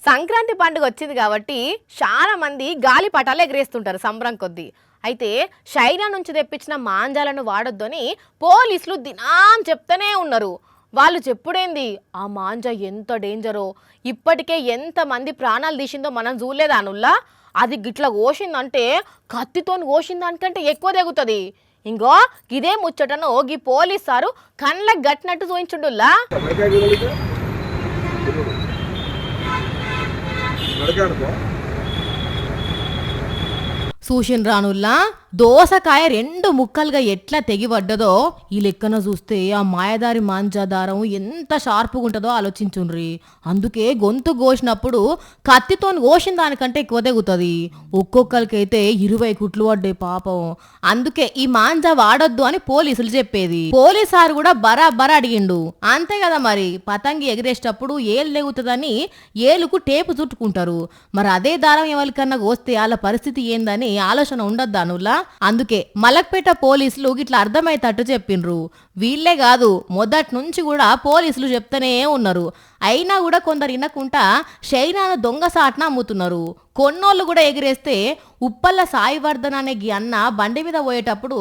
సంక్రాంతి పండుగ వచ్చింది కాబట్టి చాలా మంది గాలిపటాలు ఎగరేస్తుంటారు సంబరం కొద్దీ. అయితే చైనా నుంచి తెప్పించిన మాంజాలను వాడొద్దని పోలీసులు దినాం చెప్తూనే ఉన్నారు. వాళ్ళు చెప్పుడేంది ఆ మాంజా ఎంత డేంజరో, ఇప్పటికే ఎంతమంది ప్రాణాలు తీసిందో మనం చూడలేదా అనుల్లా. అది గిట్ల కోసిందంటే కత్తితోని కోసిన దానికంటే ఎక్కువ తెగుతుంది. ఇంకో ఇదే ముచ్చటను గీ పోలీస్ సారు కళ్ళకు గట్టినట్టు చూయించుండుల్లా. చూసిన రానుల్లా దోసకాయ రెండు ముక్కలుగా ఎట్లా తెగిపడ్డదో ఈ లెక్కన చూస్తే ఆ మాయదారి మాంజా దారం ఎంత షార్ప్గా ఉంటుందో ఆలోచించుండ్రి. అందుకే గొంతు కోసినప్పుడు కత్తితో కోసిన దానికంటే ఎక్కువ తెగుతుంది. ఒక్కొక్కరికైతే 20 కుట్లు పడ్డాయి పాపం. అందుకే ఈ మాంజా వాడొద్దు అని పోలీసులు చెప్పేది. పోలీసారు కూడా బరాబర్ అడిగిండు. అంతే కదా మరి, పతంగి ఎగిరేసేటప్పుడు ఏలు తెగుతుందని ఏలుకు టేపు చుట్టుకుంటారు. మరి అదే దారం ఎవరికన్నా కోస్తే వాళ్ళ పరిస్థితి ఏందని ఆలోచన ఉండద్దా అనులా. అందుకే మలక్పేట పోలీసులు ఇట్లా అర్థమయ్యేటట్టు చెప్పిండ్రు. వీళ్లే కాదు, మొదటి నుంచి కూడా పోలీసులు చెప్తూనే ఉన్నారు. అయినా కూడా కొందరు వినకుండా చైనాను దొంగ సాట్న అమ్ముతున్నారు. కొన్నోళ్ళు కూడా ఎగిరేస్తే ఉప్పల్ల సాయివర్ధన్ అనే అన్న బండి మీద పోయేటప్పుడు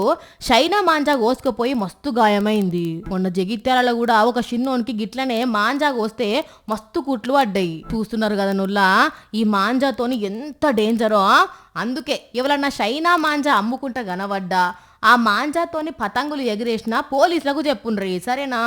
చైనా మాంజా కోసుకుపోయి మస్తు గాయమైంది. మొన్న జగిత్యాలలో కూడా ఒక చిన్నోనికి గిట్లనే మాంజా కోస్తే మస్తు కుట్లు పడ్డాయి. చూస్తున్నారు కదా నుల్లా ఈ మాంజాతోని ఎంత డేంజరో. అందుకే ఎవరన్నా చైనా మాంజా అమ్ముకుంటా కనబడ్డా ఆ మాంజాతోని పతంగులు ఎగిరేసినా పోలీసులకు చెప్పుండ్రి, సరేనా?